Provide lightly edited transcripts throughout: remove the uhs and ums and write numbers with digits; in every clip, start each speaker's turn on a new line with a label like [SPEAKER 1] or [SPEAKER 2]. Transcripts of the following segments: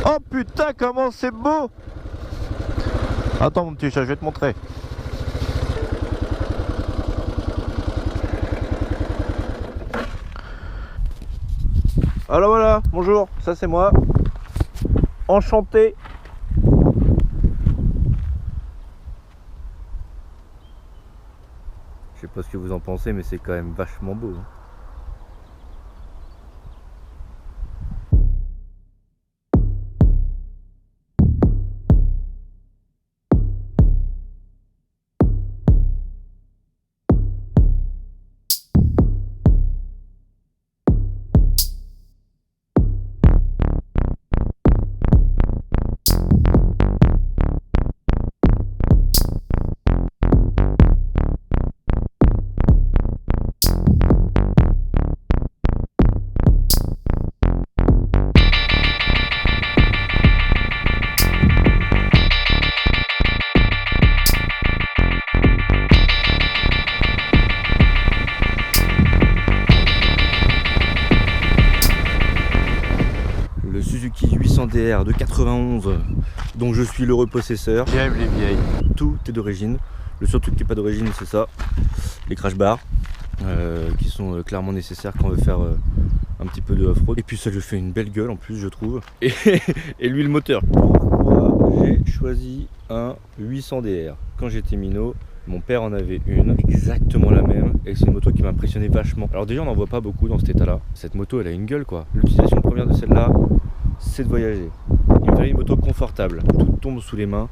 [SPEAKER 1] Oh putain, comment c'est beau! Attends mon petit chat, je vais te montrer. Alors voilà, bonjour, ça c'est moi. Enchanté. Je sais pas ce que vous en pensez, mais c'est quand même vachement beau. Le Suzuki 800DR de 91 dont je suis l'heureux possesseur. J'aime les vieilles. Tout est d'origine. Le seul truc qui n'est pas d'origine, c'est ça, les crash bars qui sont clairement nécessaires quand on veut faire un petit peu de off-road. Et puis ça lui fait une belle gueule en plus, je trouve. Et lui le moteur. Pourquoi j'ai choisi un 800DR? Quand j'étais minot, mon père en avait une, exactement la même, et c'est une moto qui m'a impressionné vachement. Alors déjà on n'en voit pas beaucoup dans cet état là. Cette moto elle a une gueule quoi. L'utilisation première de celle-là, c'est de voyager. Il me fallait une moto confortable, tout tombe sous les mains,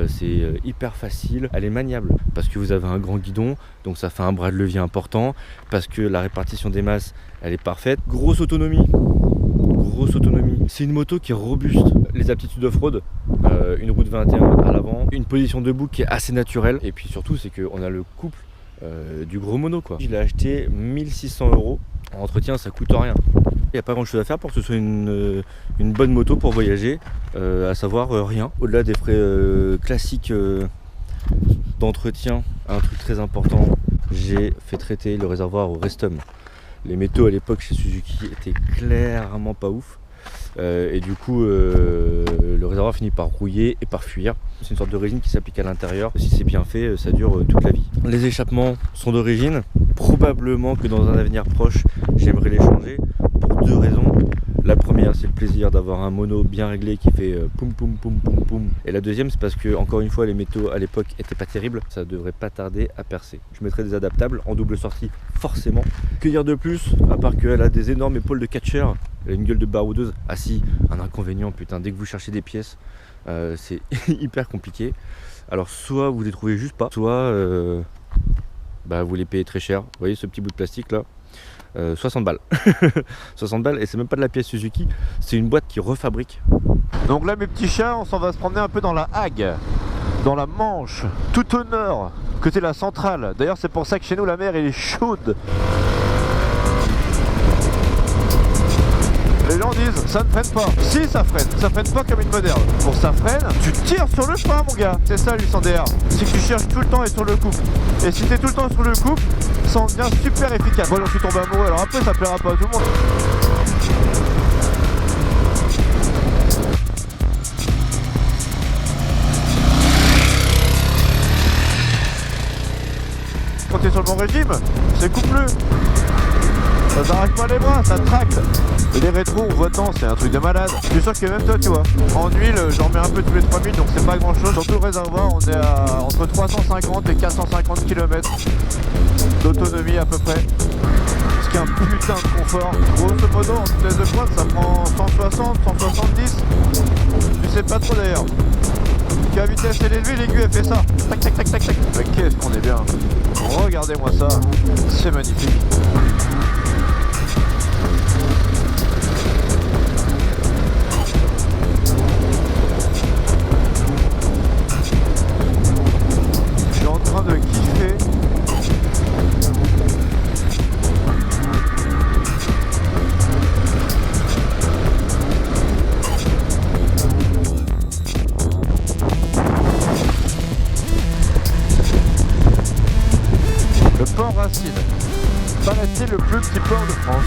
[SPEAKER 1] c'est hyper facile, elle est maniable parce que vous avez un grand guidon, donc ça fait un bras de levier important, parce que la répartition des masses elle est parfaite, grosse autonomie. C'est une moto qui est robuste, les aptitudes off-road, une route 21 à l'avant, une position debout qui est assez naturelle, et puis surtout c'est qu'on a le couple du gros mono quoi. Je l'ai acheté 1600 €, en entretien ça coûte rien. Il n'y a pas grand chose à faire pour que ce soit une bonne moto pour voyager, à savoir rien. Au-delà des frais classiques d'entretien, un truc très important, j'ai fait traiter le réservoir au Restom. Les métaux à l'époque chez Suzuki étaient clairement pas ouf. Et du coup le réservoir finit par rouiller et par fuir. C'est une sorte de résine qui s'applique à l'intérieur. Si c'est bien fait, ça dure toute la vie. Les échappements sont d'origine. Probablement que dans un avenir proche, j'aimerais les changer pour deux raisons. La première, c'est le plaisir d'avoir un mono bien réglé qui fait poum poum poum poum poum. Et la deuxième, c'est parce que, encore une fois, les métaux à l'époque étaient pas terribles. Ça devrait pas tarder à percer. Je mettrai des adaptables en double sortie, forcément. Que dire de plus, à part qu'elle a des énormes épaules de catcher. Elle a une gueule de baroudeuse. Ah si, un inconvénient, putain, dès que vous cherchez des pièces, c'est hyper compliqué. Alors, soit vous les trouvez juste pas, soit vous les payez très cher. Vous voyez ce petit bout de plastique là, 60 balles. 60 balles, et c'est même pas de la pièce Suzuki, c'est une boîte qui refabrique. Donc là mes petits chats, on s'en va se promener un peu dans la Hague, dans la Manche, tout au nord, côté la centrale. D'ailleurs c'est pour ça que chez nous la mer elle est chaude. Les gens disent ça ne freine pas. Si ça freine pas comme une moderne. Pour ça freine, tu tires sur le frein mon gars. C'est ça 800DR. C'est que tu cherches tout le temps et sur le couple. Et si tu es tout le temps sur le couple, ça en devient super efficace. Moi j'en suis tombé amoureux, alors après ça plaira pas à tout le monde. Quand tu es sur le bon régime, c'est coupleux. Ça t'arrache pas les bras, ça tracte. Et les rétros, on voit tant, c'est un truc de malade. Je suis sûr que même toi, tu vois. En huile, j'en mets un peu tous les 3000, donc c'est pas grand chose. Sur tout le réservoir, on est à entre 350 et 450 km d'autonomie à peu près. Ce qui est un putain de confort. Grosso modo, en vitesse de pointe, ça prend 160, 170. Tu sais pas trop d'ailleurs. Qu'à vitesse élevée, l'aiguille elle fait ça. Tac tac tac tac tac. Mais qu'est-ce qu'on est bien. Regardez-moi ça. C'est magnifique. De kiffer. Le port Racine, paraît-il le plus petit port de France.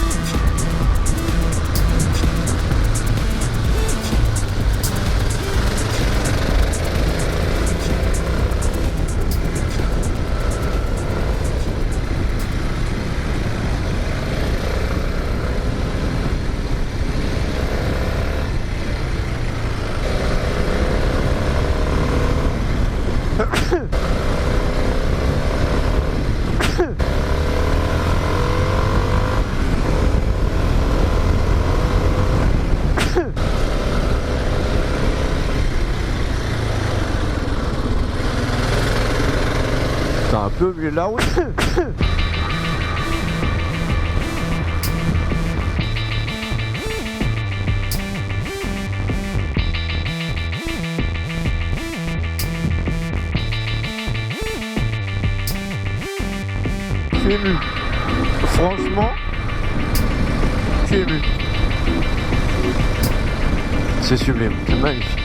[SPEAKER 2] peu au milieu de la route. Je suis ému. Franchement, je suis ému. C'est sublime, c'est magnifique.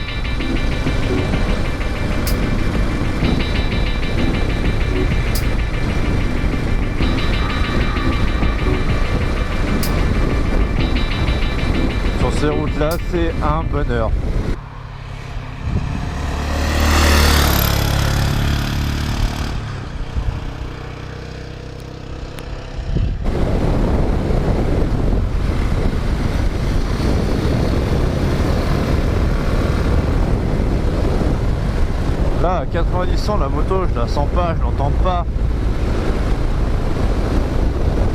[SPEAKER 2] Sur ces routes-là, c'est un bonheur. Là, à 90 ans, la moto, je la sens pas, je l'entends pas.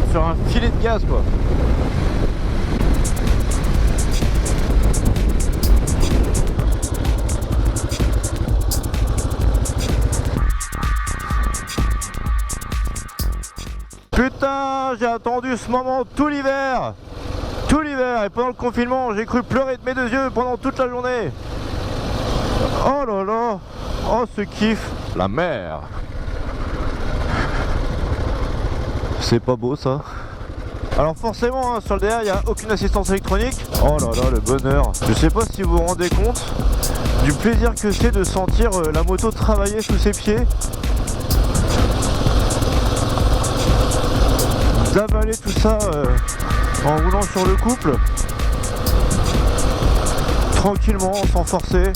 [SPEAKER 2] Sur un filet de gaz, quoi. Putain, j'ai attendu ce moment tout l'hiver. Tout l'hiver, et pendant le confinement, j'ai cru pleurer de mes deux yeux pendant toute la journée. Oh là là. Oh, ce kiff. La mer. C'est pas beau ça. Alors forcément, hein, sur le DR, il n'y a aucune assistance électronique. Oh là là, le bonheur. Je sais pas si vous vous rendez compte du plaisir que c'est de sentir la moto travailler sous ses pieds. D'avaler tout ça en roulant sur le couple. Tranquillement, sans forcer.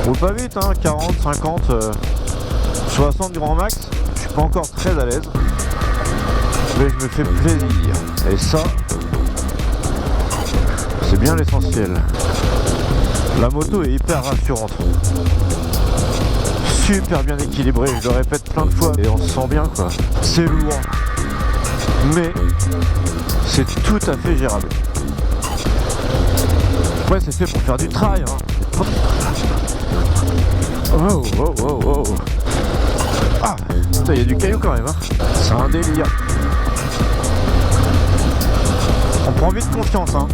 [SPEAKER 2] Roule pas vite, hein, 40, 50, 60 grand max. Je suis pas encore très à l'aise, mais je me fais plaisir. Et ça, c'est bien l'essentiel. La moto est hyper rassurante. Super bien équilibré, je le répète plein de fois. Et on se sent bien, quoi. C'est lourd, mais c'est tout à fait gérable. Ouais, c'est fait pour faire du trail, hein. Oh, oh, oh, oh. Ah, putain, il y a du caillou quand même, hein. C'est un délire. On prend vite confiance, hein.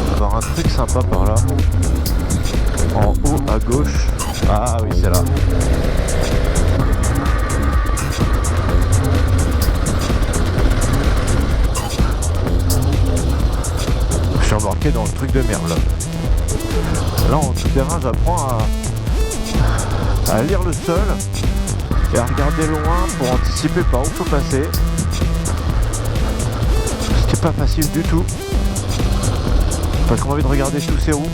[SPEAKER 2] On va voir un truc sympa par là. En haut à gauche. Ah oui, c'est là. Je suis embarqué dans le truc de merde là. Là en tout terrain, j'apprends à lire le sol et à regarder loin pour anticiper par où il faut passer. C'était pas facile du tout parce qu'on a envie de regarder tous ces roues,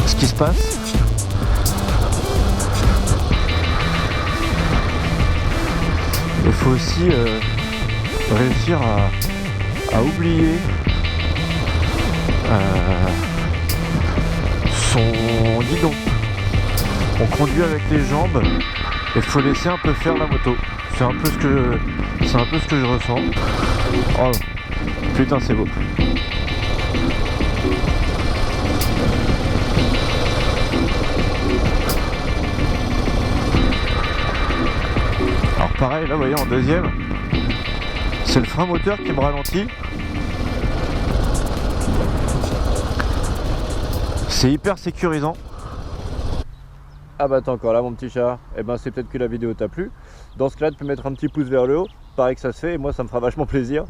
[SPEAKER 2] ce qui se passe. Il faut aussi réussir à oublier son guidon. On conduit avec les jambes et il faut laisser un peu faire la moto. C'est un peu ce que je ressens. Oh putain, c'est beau. Alors pareil, là vous voyez en deuxième, c'est le frein moteur qui me ralentit. C'est hyper sécurisant. Ah bah t'es encore là mon petit chat. Et ben c'est peut-être que la vidéo t'a plu. Dans ce cas là tu peux mettre un petit pouce vers le haut. Pareil que ça se fait et moi ça me fera vachement plaisir.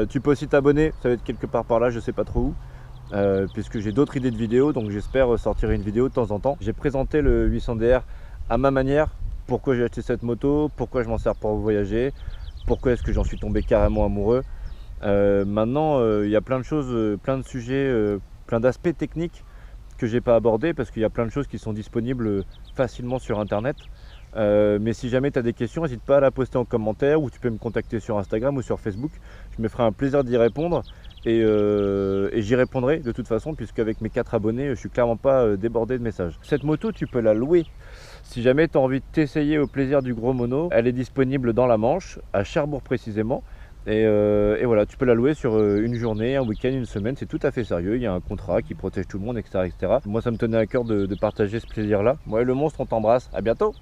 [SPEAKER 2] Tu peux aussi t'abonner, ça va être quelque part par là, je sais pas trop où. Puisque j'ai d'autres idées de vidéos, donc j'espère sortir une vidéo de temps en temps. J'ai présenté le 800DR à ma manière. Pourquoi j'ai acheté cette moto, pourquoi je m'en sers pour voyager, pourquoi est-ce que j'en suis tombé carrément amoureux. Maintenant il y a plein de choses, plein de sujets, plein d'aspects techniques que j'ai pas abordé parce qu'il y a plein de choses qui sont disponibles facilement sur internet. Mais si jamais tu as des questions, n'hésite pas à la poster en commentaire ou tu peux me contacter sur Instagram ou sur Facebook. Je me ferai un plaisir d'y répondre et j'y répondrai de toute façon puisque avec mes 4 abonnés, je suis clairement pas débordé de messages. Cette moto, tu peux la louer. Si jamais tu as envie de t'essayer au plaisir du gros mono, elle est disponible dans la Manche, à Cherbourg précisément. Et voilà, tu peux la louer sur une journée, un week-end, une semaine, c'est tout à fait sérieux. Il y a un contrat qui protège tout le monde, etc. etc. Moi, ça me tenait à cœur de partager ce plaisir-là. Moi et le monstre, on t'embrasse. À bientôt.